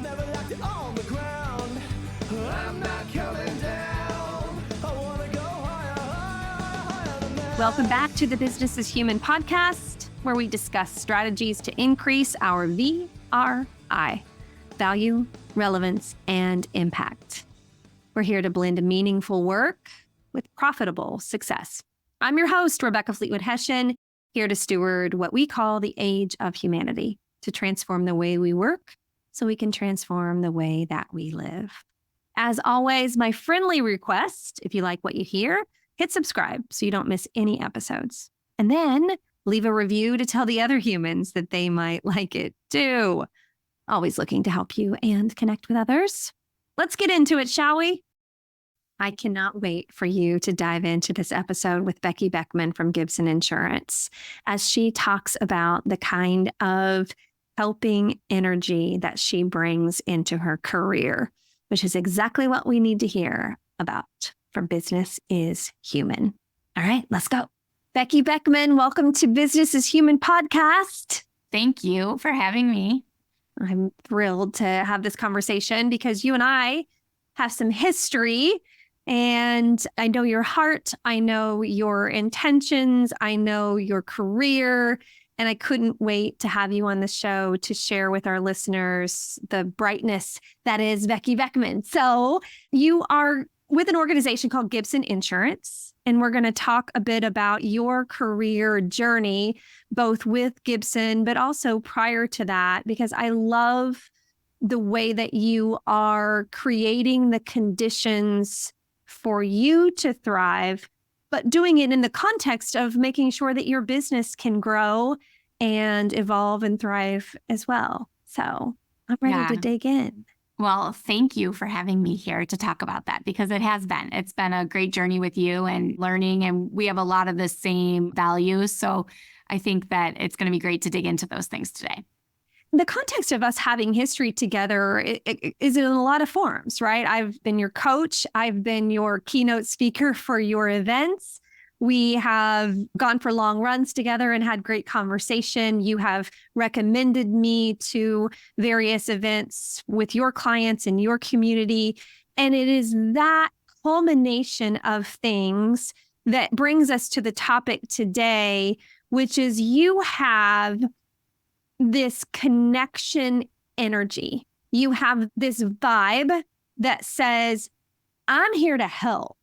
I never left it on the ground. I'm not coming down. I want to go higher, higher, higher than that. Welcome back to the Business is Human podcast, where we discuss strategies to increase our VRI, value, relevance, and impact. We're here to blend meaningful work with profitable success. I'm your host, Rebecca Fleetwood Hession, here to steward what we call the age of humanity, to transform the way we work so we can transform the way that we live. As always, my friendly request, if you like what you hear, hit subscribe so you don't miss any episodes. And then leave a review to tell the other humans that they might like it too. Always looking to help you and connect with others. Let's get into it, shall we? I cannot wait for you to dive into this episode with Becky Beckman from Gibson Insurance, as she talks about the kind of helping energy that she brings into her career, which is exactly what we need to hear about from Business is Human. All right, let's go. Becky Beckman, welcome to Business is Human podcast. Thank you for having me. I'm thrilled to have this conversation because you and I have some history, and I know your heart, I know your intentions, I know your career, and I couldn't wait to have you on the show to share with our listeners the brightness that is Becky Beckman. So you are with an organization called Gibson Insurance, and we're going to talk a bit about your career journey, both with Gibson, but also prior to that, because I love the way that you are creating the conditions for you to thrive, but doing it in the context of making sure that your business can grow and evolve and thrive as well. So I'm ready to dig in. Well, thank you for having me here to talk about that, because it's been a great journey with you and learning, and we have a lot of the same values. So I think that it's going to be great to dig into those things today. The context of us having history together is in a lot of forms, right? I've been your coach. I've been your keynote speaker for your events. We have gone for long runs together and had great conversation. You have recommended me to various events with your clients in your community. And it is that culmination of things that brings us to the topic today, which is you have this connection energy. You have this vibe that says, I'm here to help.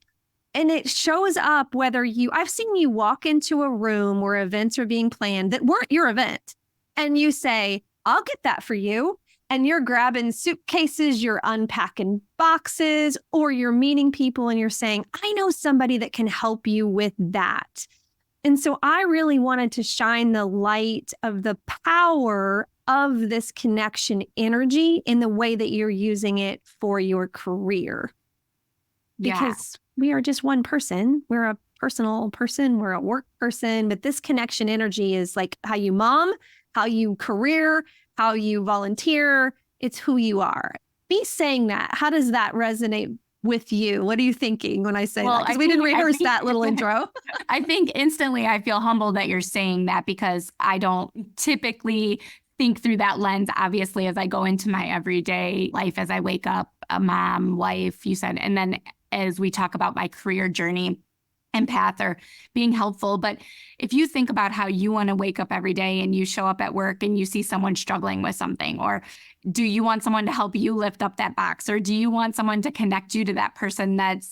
And it shows up whether I've seen you walk into a room where events are being planned that weren't your event. And you say, I'll get that for you. And you're grabbing suitcases, you're unpacking boxes, or you're meeting people and you're saying, I know somebody that can help you with that. And so I really wanted to shine the light of the power of this connection energy in the way that you're using it for your career. Because we are just one person. We're a personal person. We're a work person. But this connection energy is like how you mom, how you career, how you volunteer. It's who you are. Me saying that, how does that resonate with you? What are you thinking when I say that? Because we didn't rehearse that little intro. I think instantly I feel humbled that you're saying that, because I don't typically think through that lens, obviously, as I go into my everyday life, as I wake up, a mom, wife, you said, and then as we talk about my career journey and path, or being helpful. But if you think about how you want to wake up every day and you show up at work and you see someone struggling with something, or do you want someone to help you lift up that box? Or do you want someone to connect you to that person that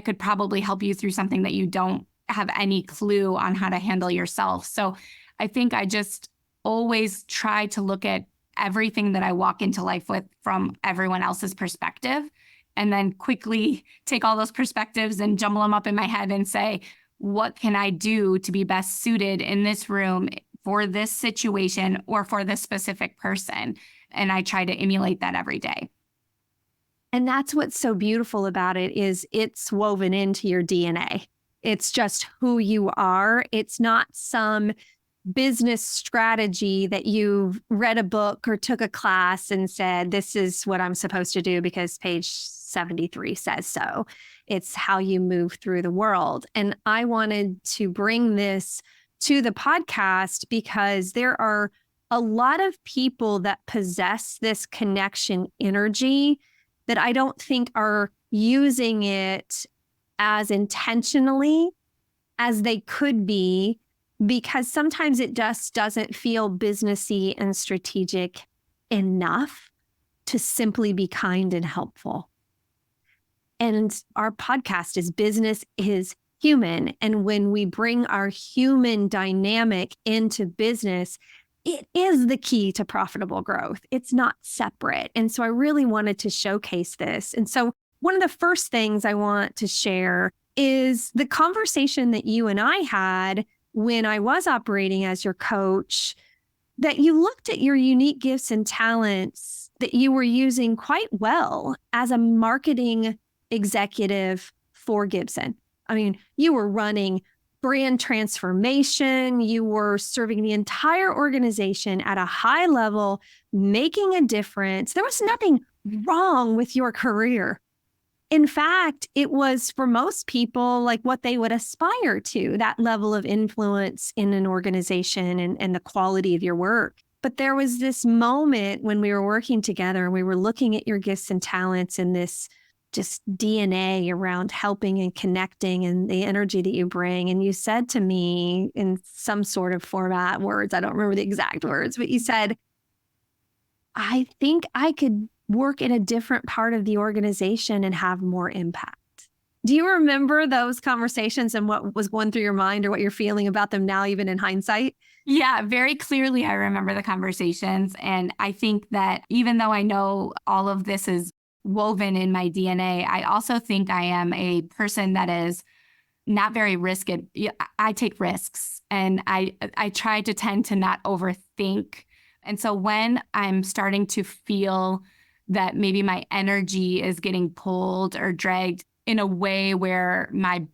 could probably help you through something that you don't have any clue on how to handle yourself? So I think I just always try to look at everything that I walk into life with from everyone else's perspective, and then quickly take all those perspectives and jumble them up in my head and say, what can I do to be best suited in this room for this situation or for this specific person? And I try to emulate that every day. And that's what's so beautiful about it, is it's woven into your DNA. It's just who you are. It's not some business strategy that you've read a book or took a class and said, this is what I'm supposed to do because page 73 says so. It's how you move through the world. And I wanted to bring this to the podcast because there are a lot of people that possess this connection energy that I don't think are using it as intentionally as they could be, because sometimes it just doesn't feel businessy and strategic enough to simply be kind and helpful. And our podcast is Business is Human. And when we bring our human dynamic into business, it is the key to profitable growth. It's not separate. And so I really wanted to showcase this. And so one of the first things I want to share is the conversation that you and I had when I was operating as your coach, that you looked at your unique gifts and talents that you were using quite well as a marketing executive for Gibson. I mean, you were running brand transformation. You were serving the entire organization at a high level, making a difference. There was nothing wrong with your career. In fact, it was for most people like what they would aspire to, that level of influence in an organization and the quality of your work. But there was this moment when we were working together and we were looking at your gifts and talents and this just DNA around helping and connecting and the energy that you bring. And you said to me in some sort of format, words, I don't remember the exact words, but you said, I think I could work in a different part of the organization and have more impact. Do you remember those conversations and what was going through your mind or what you're feeling about them now, even in hindsight? Yeah, very clearly I remember the conversations. And I think that even though I know all of this is woven in my DNA, I also think I am a person that is not very I take risks, and I try to tend to not overthink. And so when I'm starting to feel that maybe my energy is getting pulled or dragged in a way where my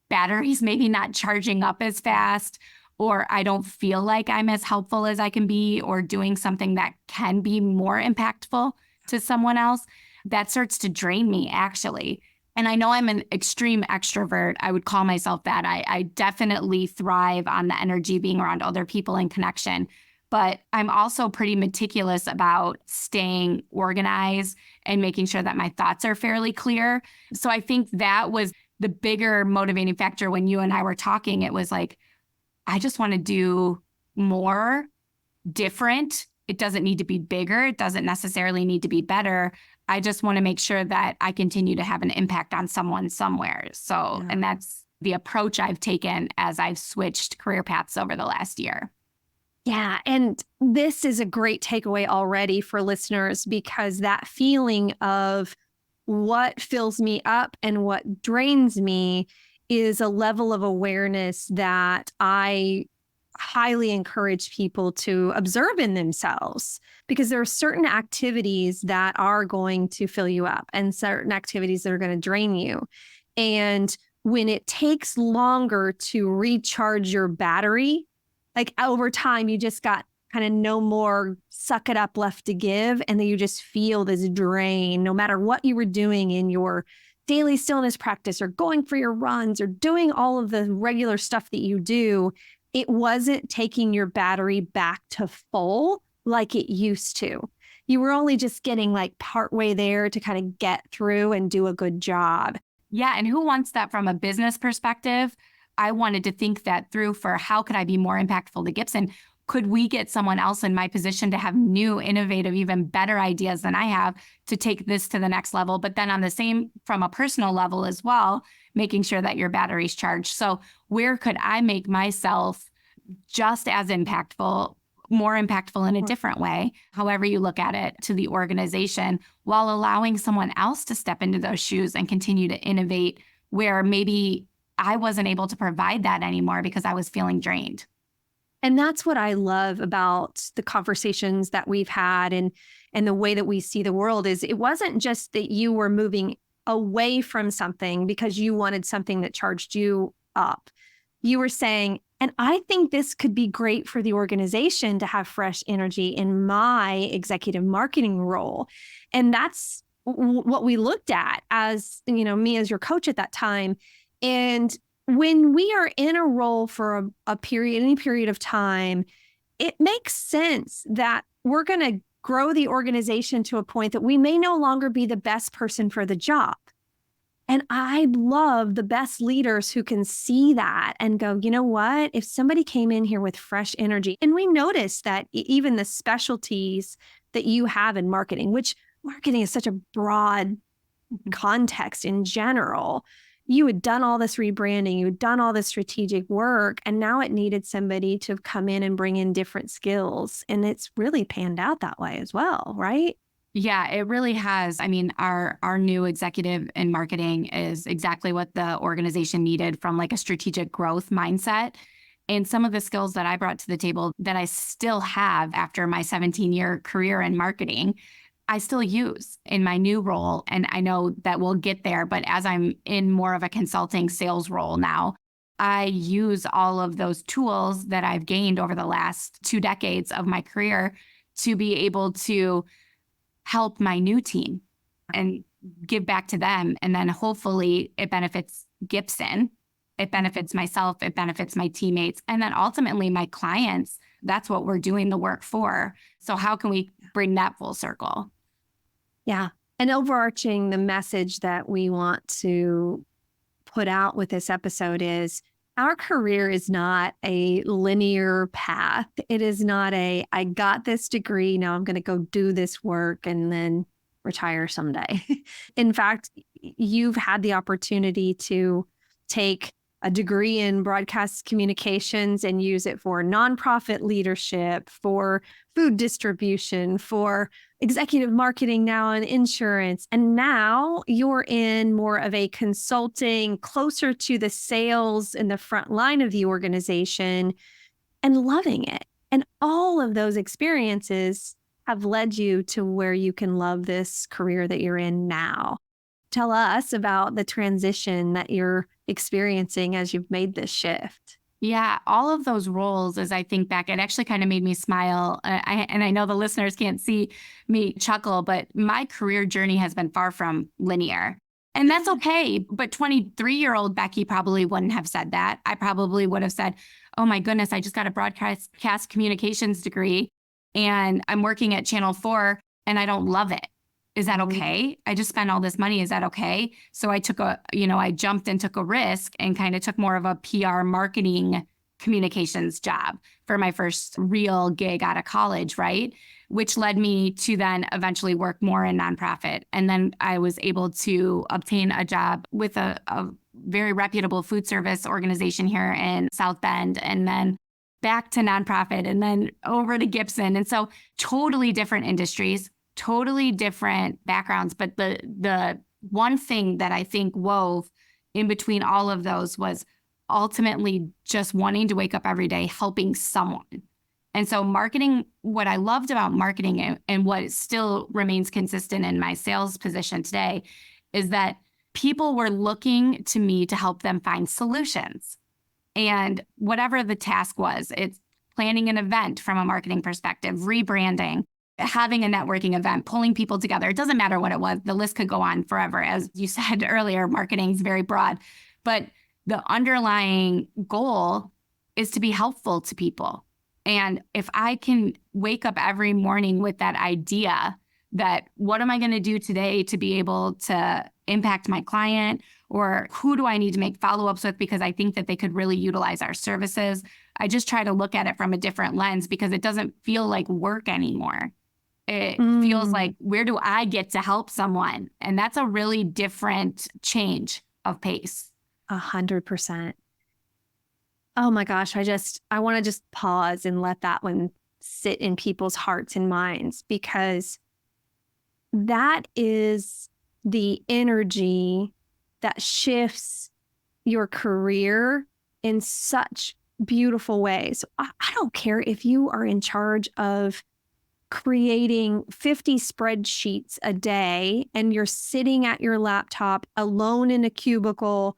battery's maybe not charging up as fast, or I don't feel like I'm as helpful as I can be, or doing something that can be more impactful to someone else, that starts to drain me, actually. And I know I'm an extreme extrovert. I would call myself that. I definitely thrive on the energy being around other people and connection. But I'm also pretty meticulous about staying organized and making sure that my thoughts are fairly clear. So I think that was the bigger motivating factor when you and I were talking. It was like, I just want to do more, different. It doesn't need to be bigger. It doesn't necessarily need to be better. I just want to make sure that I continue to have an impact on someone somewhere. So, Yeah. And that's the approach I've taken as I've switched career paths over the last year. Yeah. And this is a great takeaway already for listeners, because that feeling of what fills me up and what drains me is a level of awareness that I highly encourage people to observe in themselves, because there are certain activities that are going to fill you up and certain activities that are going to drain you. And when it takes longer to recharge your battery, like over time, you just got kind of no more suck it up left to give. And then you just feel this drain, no matter what you were doing in your daily stillness practice or going for your runs or doing all of the regular stuff that you do. It wasn't taking your battery back to full like it used to. You were only just getting like partway there to kind of get through and do a good job. Yeah. And who wants that from a business perspective? I wanted to think that through for how could I be more impactful to Gibson? Could we get someone else in my position to have new, innovative, even better ideas than I have to take this to the next level? But then on the same, from a personal level as well, making sure that your battery's charged. So where could I make myself just as impactful, more impactful in a different way, however you look at it, to the organization, while allowing someone else to step into those shoes and continue to innovate where maybe I wasn't able to provide that anymore because I was feeling drained. And that's what I love about the conversations that we've had and the way that we see the world is it wasn't just that you were moving away from something because you wanted something that charged you up. You were saying, and I think this could be great for the organization to have fresh energy in my executive marketing role. And that's what we looked at as, me as your coach at that time. And when we are in a role for any period of time, it makes sense that we're going to grow the organization to a point that we may no longer be the best person for the job. And I love the best leaders who can see that and go, you know what? If somebody came in here with fresh energy, and we noticed that even the specialties that you have in marketing, which marketing is such a broad context in general, you had done all this rebranding, you had done all this strategic work, and now it needed somebody to come in and bring in different skills. And it's really panned out that way as well, right? Yeah, it really has. I mean, our new executive in marketing is exactly what the organization needed from like a strategic growth mindset. And some of the skills that I brought to the table that I still have after my 17-year career in marketing, I still use in my new role. And I know that we'll get there, but as I'm in more of a consulting sales role now, I use all of those tools that I've gained over the last 2 decades of my career to be able to help my new team and give back to them. And then hopefully it benefits Gibson, it benefits myself, it benefits my teammates, and then ultimately my clients. That's what we're doing the work for. So how can we bring that full circle? Yeah. And overarching the message that we want to put out with this episode is our career is not a linear path. It is not I got this degree, now I'm going to go do this work and then retire someday. In fact, you've had the opportunity to take a degree in broadcast communications and use it for nonprofit leadership, for food distribution, for executive marketing now and insurance. And now you're in more of a consulting, closer to the sales in the front line of the organization and loving it. And all of those experiences have led you to where you can love this career that you're in now. Tell us about the transition that you're experiencing as you've made this shift. Yeah, all of those roles, as I think back, it actually kind of made me smile. And I know the listeners can't see me chuckle, but my career journey has been far from linear. And that's okay. But 23-year-old Becky probably wouldn't have said that. I probably would have said, oh my goodness, I just got a broadcast communications degree and I'm working at Channel 4 and I don't love it. Is that okay? I just spent all this money. Is that okay? So I I jumped and took a risk and kind of took more of a PR marketing communications job for my first real gig out of college, right? Which led me to then eventually work more in nonprofit. And then I was able to obtain a job with a very reputable food service organization here in South Bend, and then back to nonprofit, and then over to Gibson. And so totally different industries, totally different backgrounds. But the one thing that I think wove in between all of those was ultimately just wanting to wake up every day helping someone. And so marketing, what I loved about marketing and what still remains consistent in my sales position today is that people were looking to me to help them find solutions. And whatever the task was, it's planning an event from a marketing perspective, rebranding, having a networking event, pulling people together. It doesn't matter what it was. The list could go on forever. As you said earlier, marketing is very broad, but the underlying goal is to be helpful to people. And if I can wake up every morning with that idea that what am I going to do today to be able to impact my client, or who do I need to make follow-ups with because I think that they could really utilize our services, I just try to look at it from a different lens because it doesn't feel like work anymore. It feels like, where do I get to help someone? And that's a really different change of pace. 100%. Oh my gosh. I want to just pause and let that one sit in people's hearts and minds, because that is the energy that shifts your career in such beautiful ways. I don't care if you are in charge of creating 50 spreadsheets a day and you're sitting at your laptop alone in a cubicle.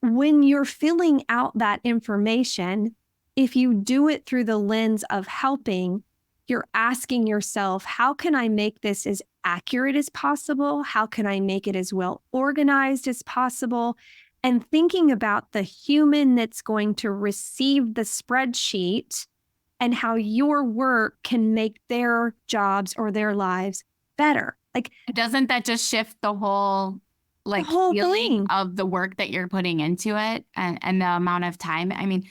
When you're filling out that information, if you do it through the lens of helping, you're asking yourself, how can I make this as accurate as possible? How can I make it as well organized as possible? And thinking about the human that's going to receive the spreadsheet and how your work can make their jobs or their lives better. Like, doesn't that just shift the whole whole feeling thing of the work that you're putting into it and the amount of time? I mean,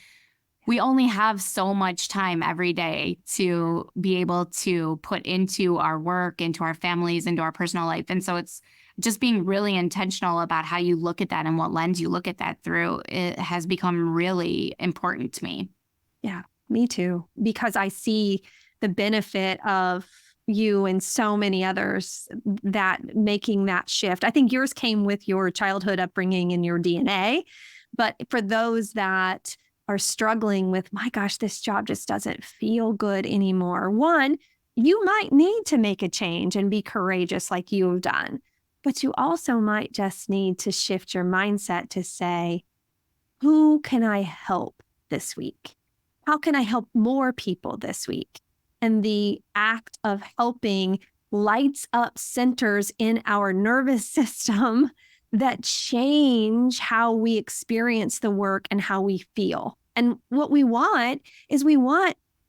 we only have so much time every day to be able to put into our work, into our families, into our personal life. And so it's just being really intentional about how you look at that and what lens you look at that through. It has become really important to me. Yeah, me too. Because I see the benefit of you and so many others that making that shift. I think yours came with your childhood upbringing and your DNA. But for those that are struggling with, my gosh, this job just doesn't feel good anymore. One, you might need to make a change and be courageous like you've done. But you also might just need to shift your mindset to say, who can I help this week? How can I help more people this week? And the act of helping lights up centers in our nervous system that change how we experience the work and how we feel. And what we want is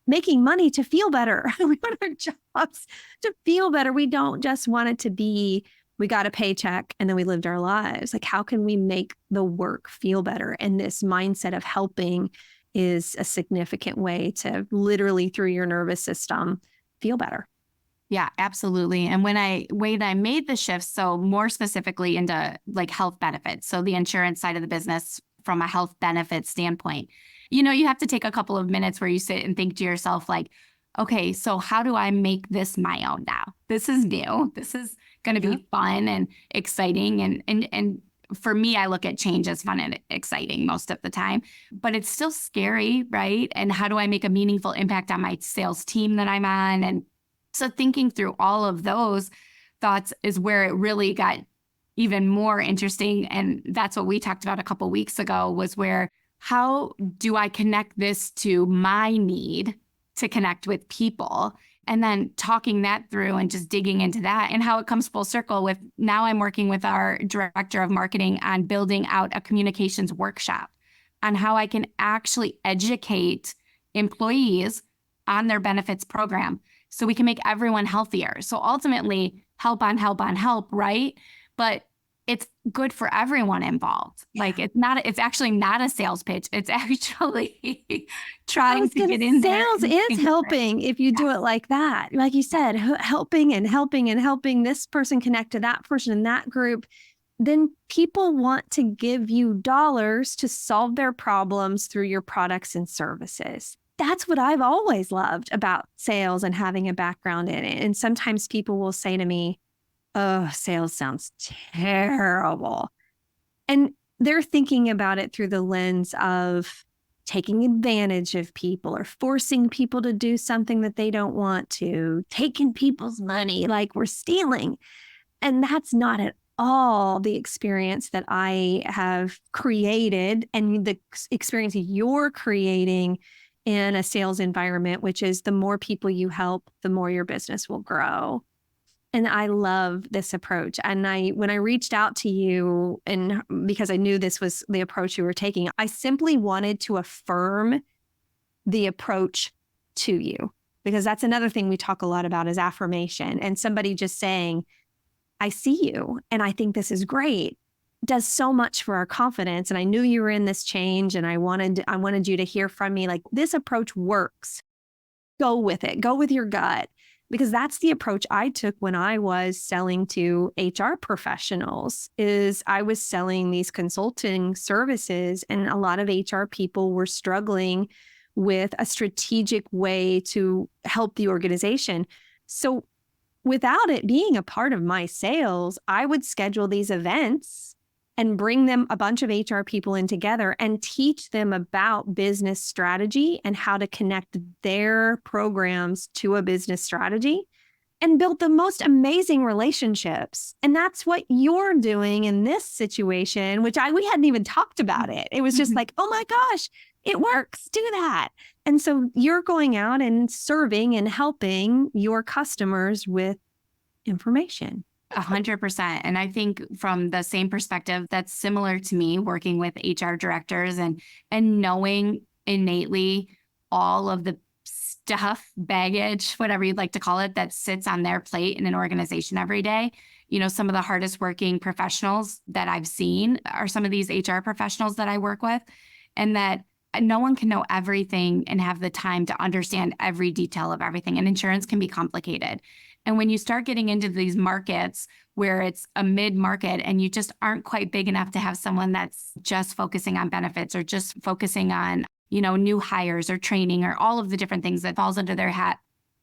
making money to feel better. We want our jobs to feel better. We don't just want it to be, we got a paycheck and then we lived our lives. Like, how can we make the work feel better? And this mindset of helping is a significant way to literally through your nervous system feel better. Yeah, absolutely. And when I made the shift, so more specifically into health benefits, so the insurance side of the business from a health benefit standpoint, you have to take a couple of minutes where you sit and think to yourself, okay, so how do I make this my own now? This is new. This is going to be fun and exciting. And for me, I look at change as fun and exciting most of the time, but it's still scary, right? And how do I make a meaningful impact on my sales team that I'm on? And so thinking through all of those thoughts is where it really got even more interesting. And that's what we talked about a couple of weeks ago, was where, how do I connect this to my need to connect with people? And then talking that through and just digging into that, and how it comes full circle with, now I'm working with our director of marketing on building out a communications workshop on how I can actually educate employees on their benefits program so we can make everyone healthier. So ultimately, help on help on help, right? But it's good for everyone involved. Yeah. It's actually not a sales pitch. It's actually trying to get in there. Sales is helping if you do it like that. Like you said, helping and helping and helping this person connect to that person in that group. Then people want to give you dollars to solve their problems through your products and services. That's what I've always loved about sales and having a background in it. And sometimes people will say to me, oh, sales sounds terrible. And they're thinking about it through the lens of taking advantage of people or forcing people to do something that they don't want to, taking people's money like we're stealing. And that's not at all the experience that I have created and the experience you're creating in a sales environment, which is the more people you help, the more your business will grow. And I love this approach. And when I reached out to you, and because I knew this was the approach you were taking, I simply wanted to affirm the approach to you, because that's another thing we talk a lot about is affirmation. And somebody just saying, I see you and I think this is great, does so much for our confidence. And I knew you were in this change, and I wanted you to hear from me, like, this approach works. Go with it. Go with your gut. Because that's the approach I took when I was selling to HR professionals, is I was selling these consulting services, and a lot of HR people were struggling with a strategic way to help the organization. So without it being a part of my sales, I would schedule these events and bring them a bunch of HR people in together and teach them about business strategy and how to connect their programs to a business strategy, and build the most amazing relationships. And that's what you're doing in this situation, which we hadn't even talked about it. It was just like, oh my gosh, it works. Do that. And so you're going out and serving and helping your customers with information. 100%. And I think from the same perspective, that's similar to me working with HR directors and knowing innately all of the stuff, baggage, whatever you'd like to call it, that sits on their plate in an organization every day. Some of the hardest working professionals that I've seen are some of these HR professionals that I work with, and that no one can know everything and have the time to understand every detail of everything. And insurance can be complicated. And when you start getting into these markets where it's a mid-market and you just aren't quite big enough to have someone that's just focusing on benefits or just focusing on, new hires or training or all of the different things that falls under their hat,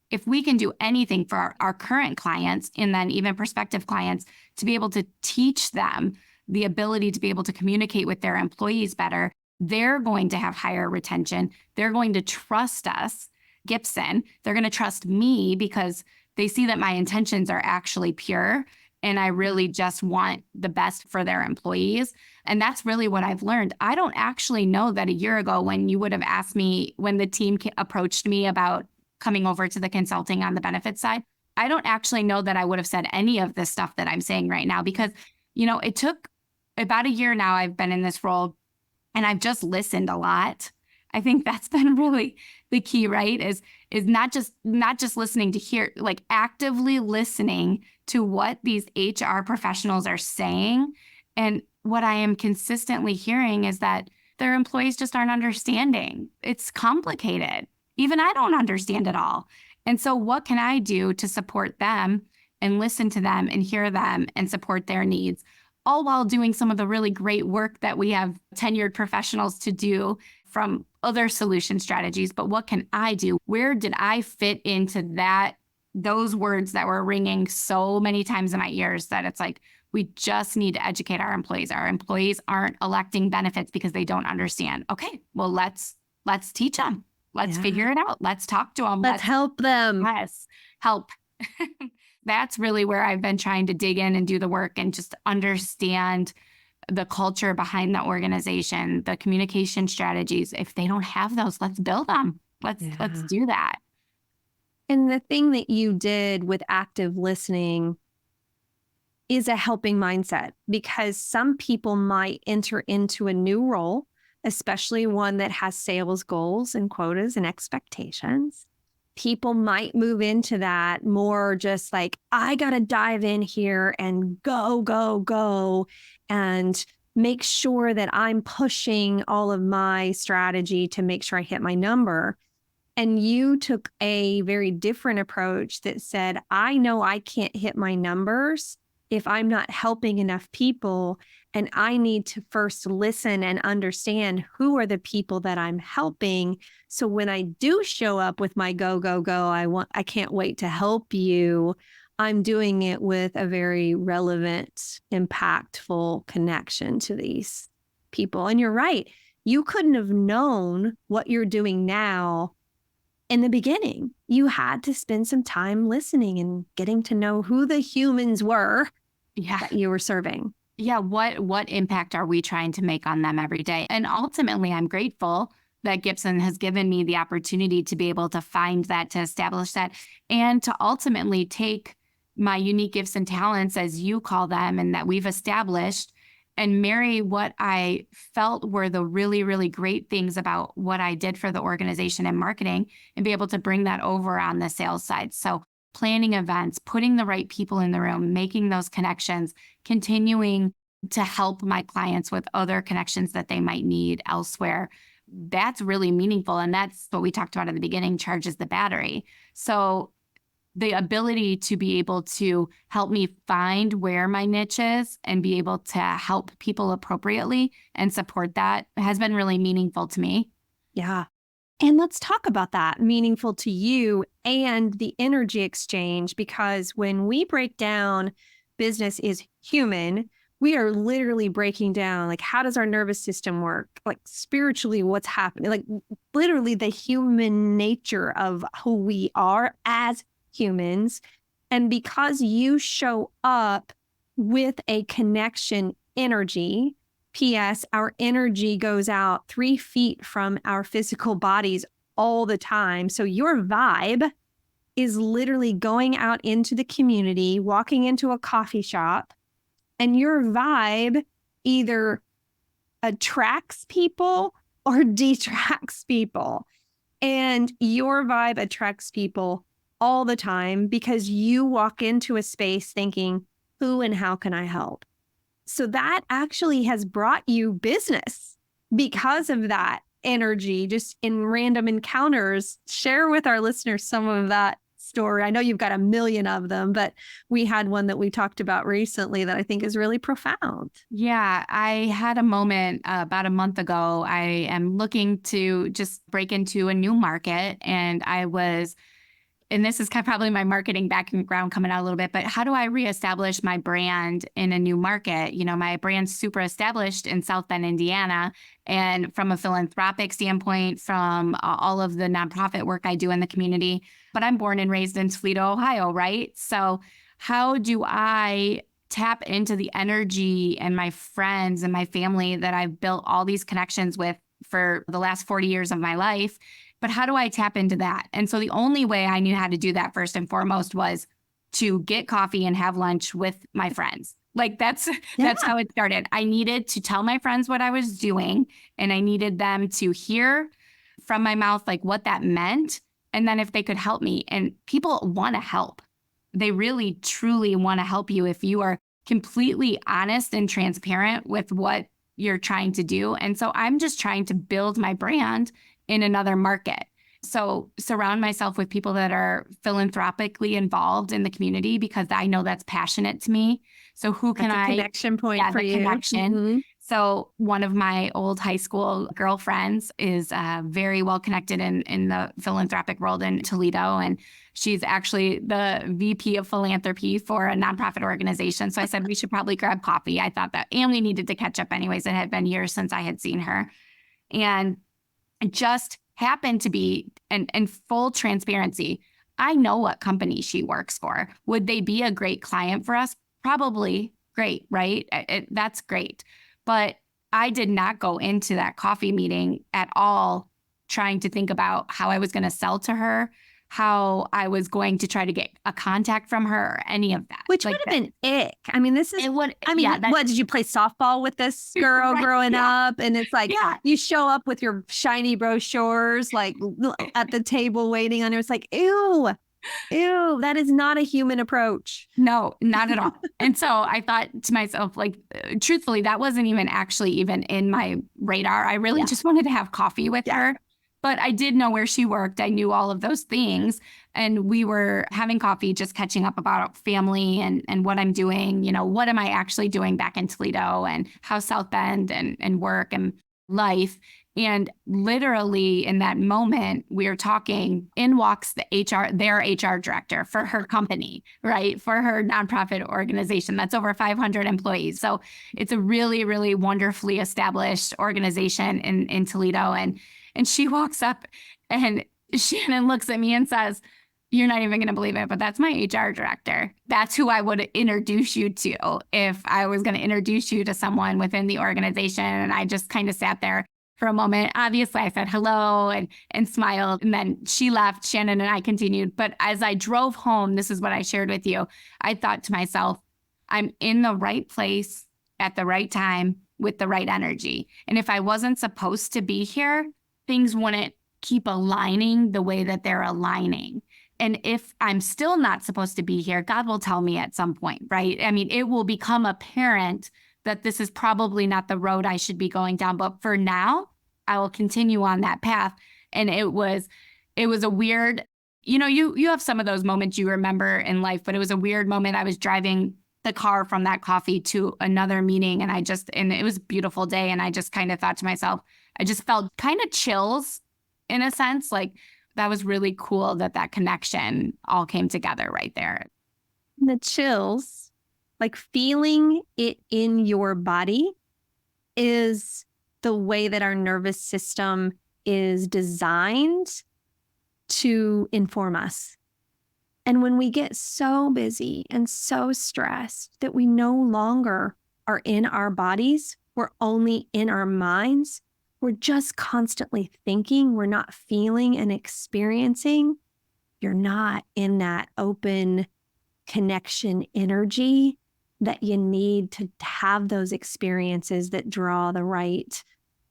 if we can do anything for our current clients and then even prospective clients to be able to teach them the ability to be able to communicate with their employees better, they're going to have higher retention. They're going to trust us, Gibson. They're going to trust me because they see that my intentions are actually pure and I really just want the best for their employees. And that's really what I've learned. I don't actually know that a year ago when you would have asked me, when the team approached me about coming over to the consulting on the benefits side, I don't actually know that I would have said any of this stuff that I'm saying right now because, it took about a year now I've been in this role and I've just listened a lot. I think that's been really the key, right? Is not just listening to hear, like actively listening to what these HR professionals are saying. And what I am consistently hearing is that their employees just aren't understanding. It's complicated. Even I don't understand it all. And so what can I do to support them and listen to them and hear them and support their needs, all while doing some of the really great work that we have tenured professionals to do from other solution strategies. But what can I do? Where did I fit into those words that were ringing so many times in my ears that it's like, we just need to educate our employees. Our employees aren't electing benefits because they don't understand. Okay, well, let's teach them. Let's figure it out. Let's talk to them. Let's help them. Yes, help. That's really where I've been trying to dig in and do the work and just understand the culture behind the organization, the communication strategies. If they don't have those, let's build them. Let's do that. And the thing that you did with active listening is a helping mindset, because some people might enter into a new role, especially one that has sales goals and quotas and expectations. People might move into that more just like, I got to dive in here and go, go, go, and make sure that I'm pushing all of my strategy to make sure I hit my number. And you took a very different approach that said, I know I can't hit my numbers if I'm not helping enough people. And I need to first listen and understand who are the people that I'm helping. So when I do show up with my go, go, go, I can't wait to help you, I'm doing it with a very relevant, impactful connection to these people. And you're right. You couldn't have known what you're doing now in the beginning. You had to spend some time listening and getting to know who the humans were that you were serving. Yeah, what impact are we trying to make on them every day? And ultimately, I'm grateful that Gibson has given me the opportunity to be able to find that, to establish that, and to ultimately take my unique gifts and talents, as you call them, and that we've established, and marry what I felt were the really, really great things about what I did for the organization and marketing, and be able to bring that over on the sales side. So planning events, putting the right people in the room, making those connections, continuing to help my clients with other connections that they might need elsewhere. That's really meaningful. And that's what we talked about at the beginning, charges the battery. So the ability to be able to help me find where my niche is and be able to help people appropriately and support that has been really meaningful to me. Yeah. And let's talk about that, meaningful to you and the energy exchange, because when we break down business is human, we are literally breaking down, like, how does our nervous system work? Like, spiritually, what's happening? Like, literally the human nature of who we are as humans. And because you show up with a connection energy, P.S., our energy goes out 3 feet from our physical bodies all the time. So your vibe is literally going out into the community, walking into a coffee shop, and your vibe either attracts people or detracts people. And your vibe attracts people all the time because you walk into a space thinking, who and how can I help? So that actually has brought you business because of that energy, just in random encounters. Share with our listeners some of that story. I know you've got a million of them, but we had one that we talked about recently that I think is really profound. Yeah, I had a moment about a month ago. I am looking to just break into a new market, and this is kind of probably my marketing background coming out a little bit, but how do I reestablish my brand in a new market? You know, my brand's super established in South Bend, Indiana. And from a philanthropic standpoint, from all of the nonprofit work I do in the community, but I'm born and raised in Toledo, Ohio, right? So how do I tap into the energy and my friends and my family that I've built all these connections with for the last 40 years of my life? But how do I tap into that? And so the only way I knew how to do that first and foremost was to get coffee and have lunch with my friends. Like that's how it started. I needed to tell my friends what I was doing, and I needed them to hear from my mouth like what that meant, and then if they could help me. And people want to help. They really truly want to help you if you are completely honest and transparent with what you're trying to do. And so I'm just trying to build my brand in another market. So surround myself with people that are philanthropically involved in the community because I know that's passionate to me. So who can That's a connection point for you. Connection. Mm-hmm. So one of my old high school girlfriends is very well connected in the philanthropic world in Toledo. And she's actually the VP of philanthropy for a nonprofit organization. So I said, we should probably grab coffee. I thought that, and we needed to catch up anyways. It had been years since I had seen her. And it just happened to be, and full transparency, I know what company she works for. Would they be a great client for us? Probably. Great, right? That's great. But I did not go into that coffee meeting at all trying to think about how I was going to sell to her, how I was going to try to get a contact from her or any of that. Which would have been ick. I mean, this is, what, did you play softball with this girl growing up? And it's like, you show up with your shiny brochures, like at the table waiting on her. It's like, ew, that is not a human approach. No, not at all. And so I thought to myself, like, truthfully, that wasn't even actually even in my radar. I really just wanted to have coffee with her. But I did know where she worked. I knew all of those things. And we were having coffee, just catching up about family and what I'm doing. You know, what am I actually doing back in Toledo and how South Bend and work and life. And literally in that moment, we were talking, in walks their HR director for her company, right? For her nonprofit organization. That's over 500 employees. So it's a really, really wonderfully established organization in Toledo. And she walks up and Shannon looks at me and says, you're not even going to believe it, but that's my HR director. That's who I would introduce you to if I was going to introduce you to someone within the organization. And I just kind of sat there for a moment. Obviously, I said hello and smiled. And then she left. Shannon and I continued. But as I drove home, this is what I shared with you. I thought to myself, I'm in the right place at the right time with the right energy. And if I wasn't supposed to be here, things wouldn't keep aligning the way that they're aligning. And if I'm still not supposed to be here, God will tell me at some point, right? I mean, it will become apparent that this is probably not the road I should be going down. But for now, I will continue on that path. And it was a weird, you have some of those moments you remember in life, but it was a weird moment. I was driving the car from that coffee to another meeting, and it was a beautiful day. And I just kind of thought to myself, I just felt kind of chills in a sense, like that was really cool that connection all came together right there. The chills, like feeling it in your body, is the way that our nervous system is designed to inform us. And when we get so busy and so stressed that we no longer are in our bodies, we're only in our minds, we're just constantly thinking, we're not feeling and experiencing, you're not in that open connection energy that you need to have those experiences that draw the right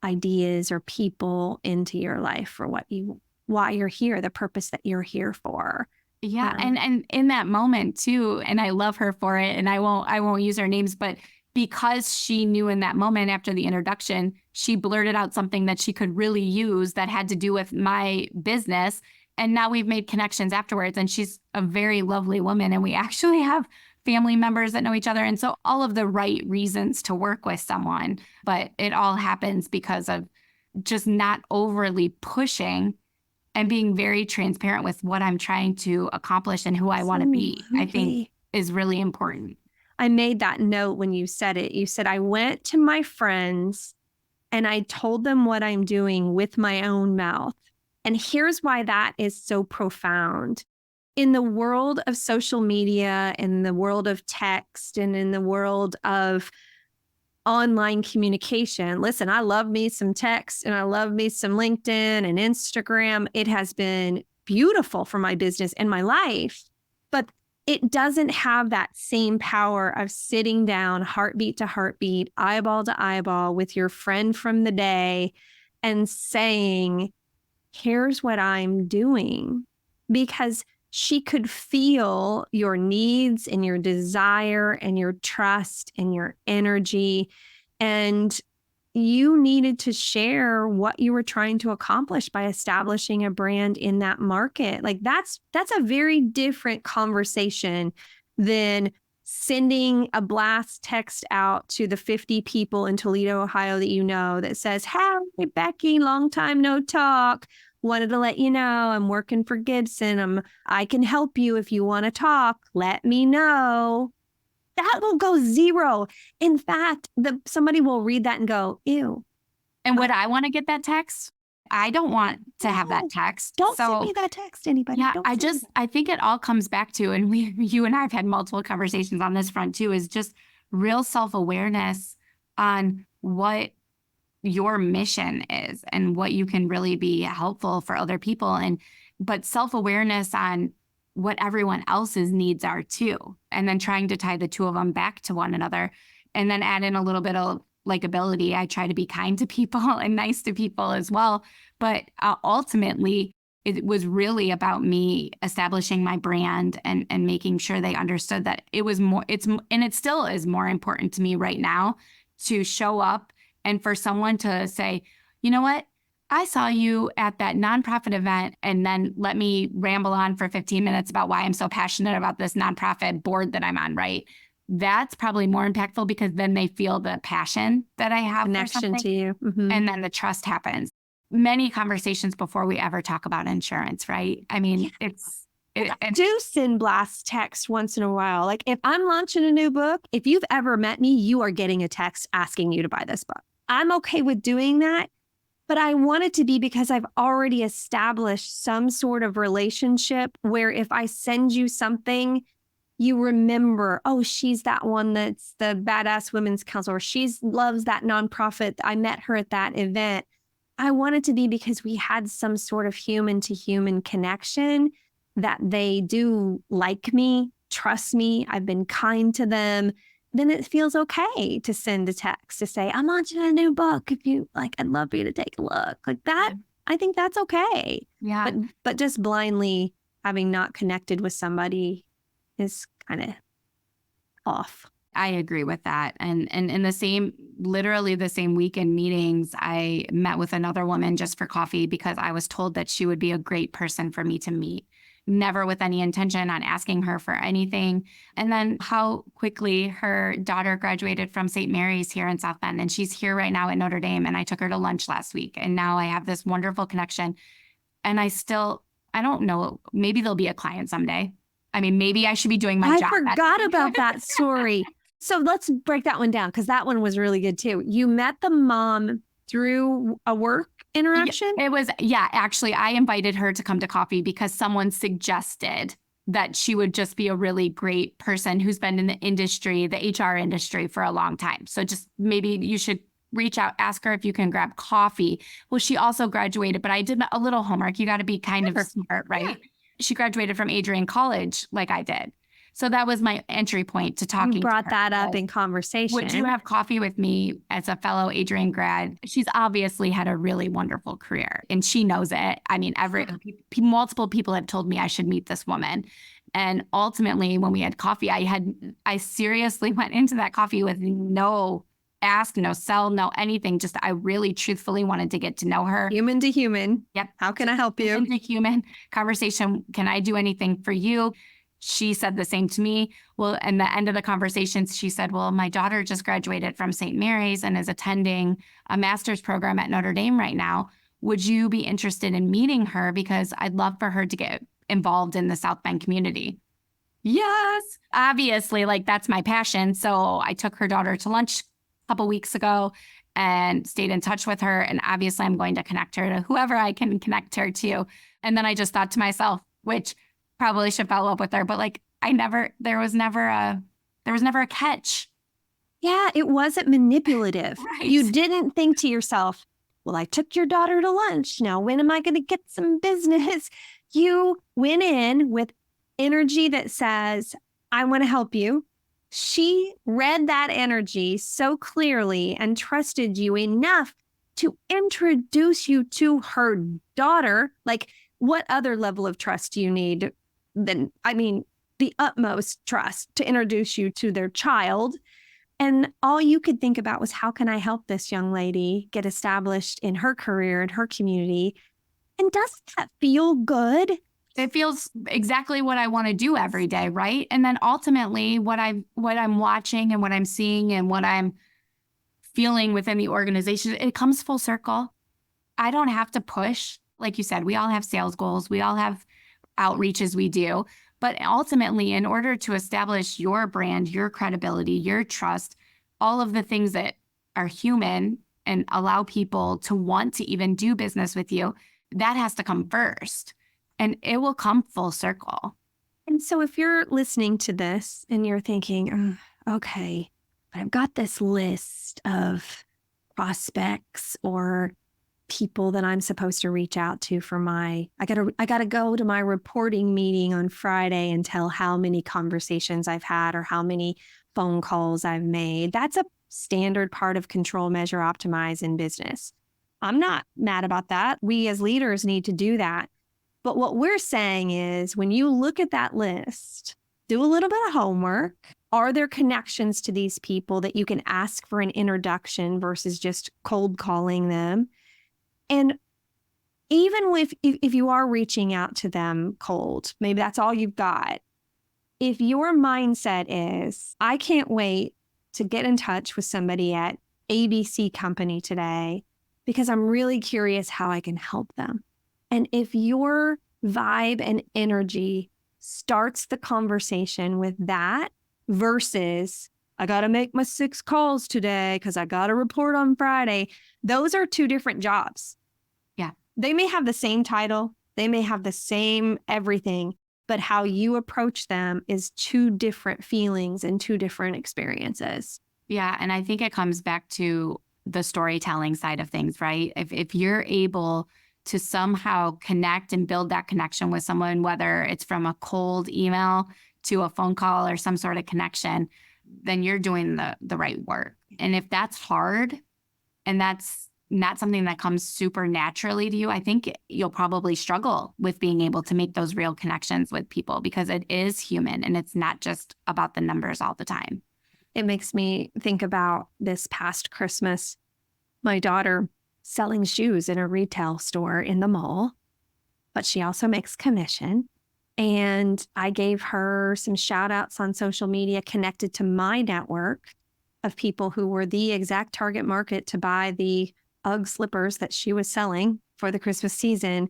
ideas or people into your life for what you why you're here, the purpose that you're here for. Yeah. And in that moment too, and I love her for it, and I won't use her names, but because she knew in that moment after the introduction, she blurted out something that she could really use that had to do with my business. And now we've made connections afterwards. And she's a very lovely woman. And we actually have family members that know each other. And so all of the right reasons to work with someone, but it all happens because of just not overly pushing and being very transparent with what I'm trying to accomplish and who I want to be, I think is really important. I made that note when you said it. You said, I went to my friends and I told them what I'm doing with my own mouth. And here's why that is so profound. In the world of social media, in the world of text, and in the world of online communication, listen, I love me some text and I love me some LinkedIn and Instagram. It has been beautiful for my business and my life, but it doesn't have that same power of sitting down, heartbeat to heartbeat, eyeball to eyeball with your friend from the day and saying, here's what I'm doing. Because she could feel your needs and your desire and your trust and your energy. And you needed to share what you were trying to accomplish by establishing a brand in that market. Like that's a very different conversation than sending a blast text out to the 50 people in Toledo, Ohio that you know that says, hey, Becky, long time no talk. Wanted to let you know I'm working for Gibson. I can help you if you want to talk. Let me know. That will go zero. In fact, somebody will read that and go, ew. And would I want to get that text? I don't want to have that text. Don't send me that text, anybody. Yeah, I think it all comes back to, and you and I have had multiple conversations on this front too, is just real self-awareness on what your mission is and what you can really be helpful for other people. But self-awareness on what everyone else's needs are too. And then trying to tie the two of them back to one another, and then add in a little bit of likability. I try to be kind to people and nice to people as well. But ultimately, it was really about me establishing my brand and making sure they understood that it was more, and it still is more important to me right now to show up and for someone to say, you know what? I saw you at that nonprofit event, and then let me ramble on for 15 minutes about why I'm so passionate about this nonprofit board that I'm on, right? That's probably more impactful because then they feel the passion that I have. Connection to you. Mm-hmm. And then the trust happens. Many conversations before we ever talk about insurance, right? I mean, I do send blast text once in a while. Like if I'm launching a new book, if you've ever met me, you are getting a text asking you to buy this book. I'm okay with doing that. But I want it to be because I've already established some sort of relationship where if I send you something, you remember, oh, she's that one that's the badass women's council, or she loves that nonprofit. I met her at that event. I want it to be because we had some sort of human to human connection, that they do like me, trust me, I've been kind to them. Then it feels okay to send a text to say, I'm launching a new book. If you like, I'd love for you to take a look. Like that, I think that's okay. Yeah. But just blindly having not connected with somebody is kind of off. I agree with that. And in literally the same week in meetings, I met with another woman just for coffee because I was told that she would be a great person for me to meet. Never with any intention on asking her for anything. And then how quickly her daughter graduated from St. Mary's here in South Bend. And she's here right now at Notre Dame. And I took her to lunch last week. And now I have this wonderful connection. And I don't know, maybe there'll be a client someday. I mean, maybe I should be doing my job. I forgot about that story. So let's break that one down because that one was really good too. You met the mom through a work interaction? Actually, I invited her to come to coffee because someone suggested that she would just be a really great person who's been in the industry, the HR industry for a long time. So just maybe you should reach out, ask her if you can grab coffee. Well, she also graduated, but I did a little homework. You got to be kind of smart, right? Yeah. She graduated from Adrian College like I did. So that was my entry point to talking. You brought to her. that up in conversation. Would you have coffee with me as a fellow Adrian grad? She's obviously had a really wonderful career and she knows it. I mean, multiple people have told me I should meet this woman. And ultimately, when we had coffee, I seriously went into that coffee with no ask, no sell, no anything. Just I really truthfully wanted to get to know her. Human to human. Yep. How can I help you? Human to human conversation. Can I do anything for you? She said the same to me. Well, and the end of the conversation, she said, well, my daughter just graduated from St. Mary's and is attending a master's program at Notre Dame right now. Would you be interested in meeting her? Because I'd love for her to get involved in the South Bend community. Yes, obviously, like that's my passion. So I took her daughter to lunch a couple weeks ago and stayed in touch with her. And obviously I'm going to connect her to whoever I can connect her to. And then I just thought to myself, which probably should follow up with her, but like there was never a catch. Yeah, it wasn't manipulative. Right. You didn't think to yourself, well, I took your daughter to lunch. Now, when am I going to get some business? You went in with energy that says, I want to help you. She read that energy so clearly and trusted you enough to introduce you to her daughter. Like, what other level of trust do you need than, the utmost trust to introduce you to their child? And all you could think about was, how can I help this young lady get established in her career, in her community? And doesn't that feel good? It feels exactly what I want to do every day, right? And then ultimately what I'm watching and what I'm seeing and what I'm feeling within the organization, it comes full circle. I don't have to push. Like you said, we all have sales goals. We all have outreaches we do. But ultimately, in order to establish your brand, your credibility, your trust, all of the things that are human and allow people to want to even do business with you, that has to come first. And it will come full circle. And so if you're listening to this and you're thinking, okay, but I've got this list of prospects or people that I'm supposed to reach out to for I gotta go to my reporting meeting on Friday and tell how many conversations I've had or how many phone calls I've made. That's a standard part of control, measure, optimize in business. I'm not mad about that. We as leaders need to do that. But what we're saying is, when you look at that list, do a little bit of homework. Are there connections to these people that you can ask for an introduction versus just cold calling them? And even if you are reaching out to them cold, maybe that's all you've got. If your mindset is, I can't wait to get in touch with somebody at ABC company today because I'm really curious how I can help them. And if your vibe and energy starts the conversation with that versus, I got to make my 6 calls today because I got to report on Friday, those are 2 different jobs. Yeah. They may have the same title. They may have the same everything, but how you approach them is 2 different feelings and 2 different experiences. Yeah. And I think it comes back to the storytelling side of things, right? If you're able to somehow connect and build that connection with someone, whether it's from a cold email to a phone call or some sort of connection, then you're doing the right work. And if that's hard and that's not something that comes super naturally to you, I think you'll probably struggle with being able to make those real connections with people because it is human and it's not just about the numbers all the time. It makes me think about this past Christmas, my daughter selling shoes in a retail store in the mall, but she also makes commission. And I gave her some shout outs on social media connected to my network of people who were the exact target market to buy the UGG slippers that she was selling for the Christmas season.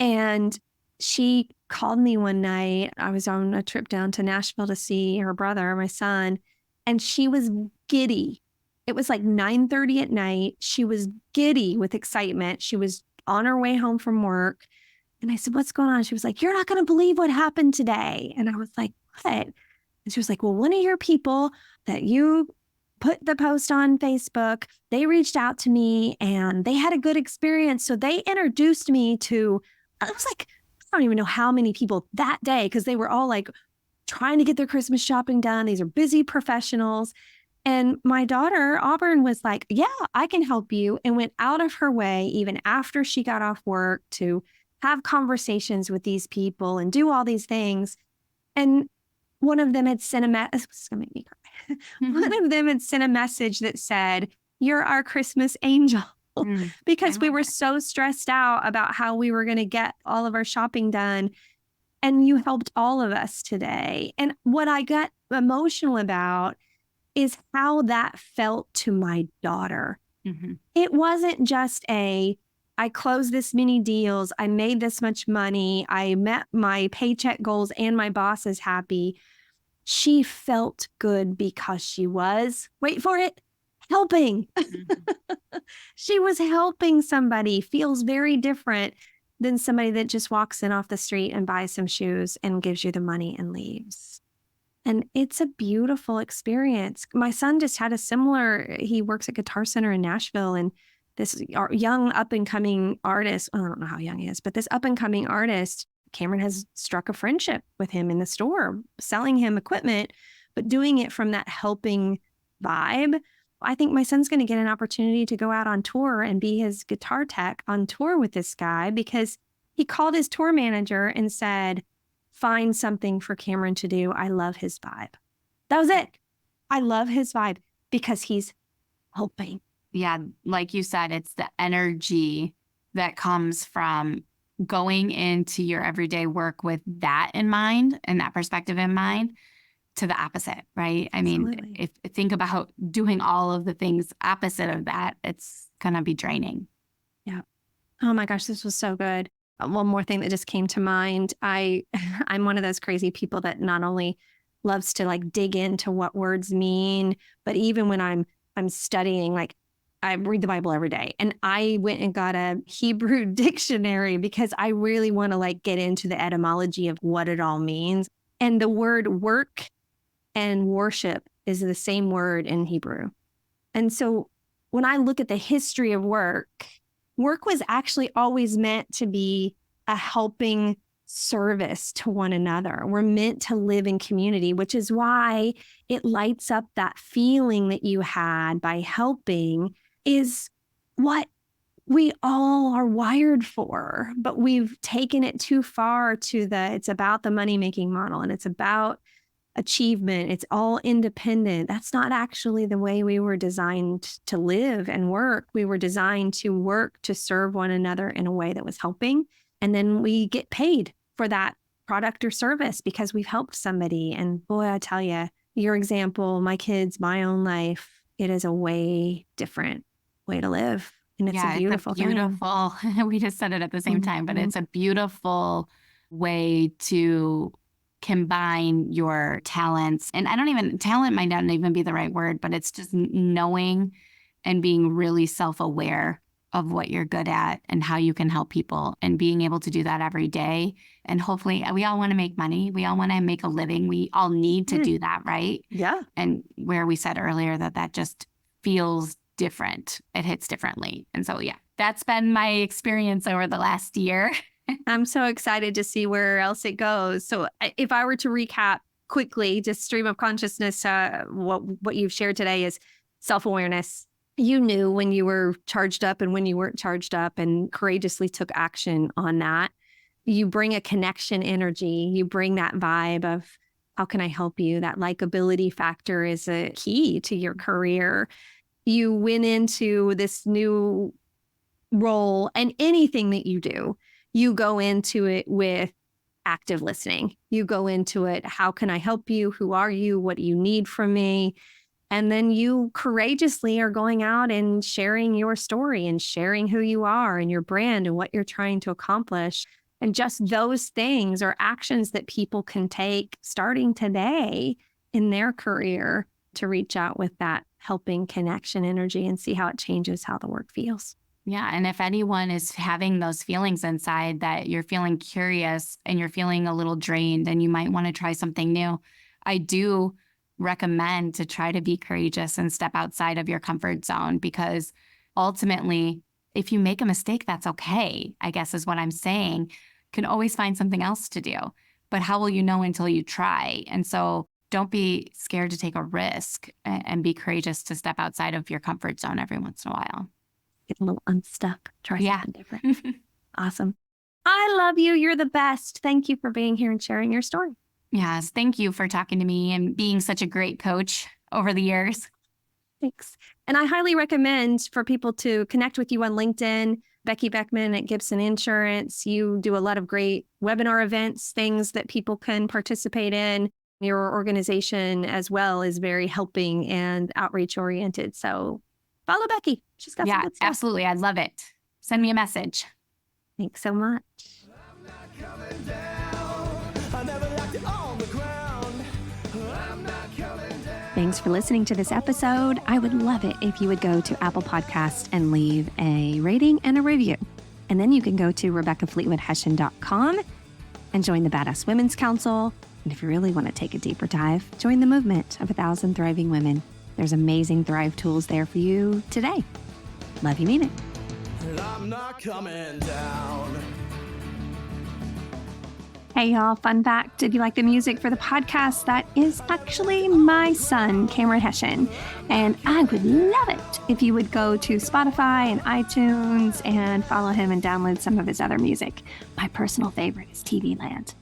And she called me one night. I was on a trip down to Nashville to see her brother, my son, and she was giddy. It was like 9:30 at night. She was giddy with excitement. She was on her way home from work. And I said, what's going on? She was like, you're not going to believe what happened today. And I was like, what? And she was like, well, one of your people that you put the post on Facebook, they reached out to me and they had a good experience. So they introduced me to, I was like, I don't even know how many people that day, because they were all like trying to get their Christmas shopping done. These are busy professionals. And my daughter, Auburn, was like, yeah, I can help you. And went out of her way, even after she got off work, to have conversations with these people and do all these things. And one of them had sent a message. This is going to make me cry. One of them had sent a message that said, "You're our Christmas angel." Because we were so stressed out about how we were going to get all of our shopping done. And you helped all of us today. And what I got emotional about is how that felt to my daughter. It wasn't just I closed this many deals, I made this much money, I met my paycheck goals and my boss is happy. She felt good because she was, wait for it, helping. She was helping somebody. Feels very different than somebody that just walks in off the street and buys some shoes and gives you the money and leaves. And it's a beautiful experience. My son just had a similar, he works at Guitar Center in Nashville, and this young up-and-coming artist, I don't know how young he is, but this up-and-coming artist, Cameron has struck a friendship with him in the store, selling him equipment, but doing it from that helping vibe. I think my son's going to get an opportunity to go out on tour and be his guitar tech on tour with this guy, because he called his tour manager and said, find something for Cameron to do. I love his vibe. That was it. I love his vibe because he's helping. Yeah, like you said, it's the energy that comes from going into your everyday work with that in mind and that perspective in mind, to the opposite, right? I mean, if think about doing all of the things opposite of that, it's going to be draining. Yeah. Oh my gosh, this was so good. One more thing that just came to mind. I'm one of those crazy people that not only loves to like dig into what words mean, but even when I'm studying, like I read the Bible every day, and I went and got a Hebrew dictionary because I really want to like get into the etymology of what it all means. And the word work and worship is the same word in Hebrew. And so when I look at the history of work was actually always meant to be a helping service to one another. We're meant to live in community, which is why it lights up that feeling that you had by helping, is what we all are wired for. But we've taken it too far to it's about the money-making model, and it's about achievement. It's all independent. That's not actually the way we were designed to live and work. We were designed to work to serve one another in a way that was helping. And then we get paid for that product or service because we've helped somebody. And boy, I tell you, your example, my kids, my own life, it is a way different way to live. And it's a beautiful thing. We just said it at the same time, but it's a beautiful way to combine your talents. And talent might not even be the right word, but it's just knowing and being really self-aware of what you're good at and how you can help people, and being able to do that every day. And hopefully we all want to make money. We all want to make a living. We all need to do that, right? Yeah. And where we said earlier that just feels different. It hits differently. And so, yeah, that's been my experience over the last year. I'm so excited to see where else it goes. So if I were to recap quickly, just stream of consciousness, what you've shared today is self-awareness. You knew when you were charged up and when you weren't charged up, and courageously took action on that. You bring a connection energy. You bring that vibe of, how can I help you? That likability factor is a key to your career. You went into this new role, and anything that you do, you go into it with active listening. You go into it, how can I help you? Who are you? What do you need from me? And then you courageously are going out and sharing your story and sharing who you are and your brand and what you're trying to accomplish. And just those things are actions that people can take starting today in their career to reach out with that helping connection energy and see how it changes how the work feels. Yeah. And if anyone is having those feelings inside, that you're feeling curious and you're feeling a little drained and you might want to try something new, I do recommend to try to be courageous and step outside of your comfort zone, because ultimately, if you make a mistake, that's okay, I guess is what I'm saying. You can always find something else to do. but how will you know until you try? And so don't be scared to take a risk and be courageous to step outside of your comfort zone every once in a while. Get a little unstuck. Try Yeah. something different. Awesome. I love you. You're the best. Thank you for being here and sharing your story. Yes. Thank you for talking to me and being such a great coach over the years. Thanks. And I highly recommend for people to connect with you on LinkedIn, Becky Beckman at Gibson Insurance. You do a lot of great webinar events, things that people can participate in. Your organization as well is very helping and outreach oriented. So follow Becky. She's got some good stuff. Absolutely. I love it. Send me a message. Thanks so much. I'm not coming down. I never liked it on the ground. I'm not coming down. Thanks for listening to this episode. I would love it if you would go to Apple Podcasts and leave a rating and a review. And then you can go to RebeccaFleetwoodHession.com and join the Badass Women's Council. And if you really want to take a deeper dive, join the movement of 1,000 thriving women. There's amazing Thrive tools there for you today. Love you, mean it. I'm not coming down. Hey y'all, fun fact, if you like the music for the podcast, that is actually my son, Cameron Hession. And I would love it if you would go to Spotify and iTunes and follow him and download some of his other music. My personal favorite is TV Land.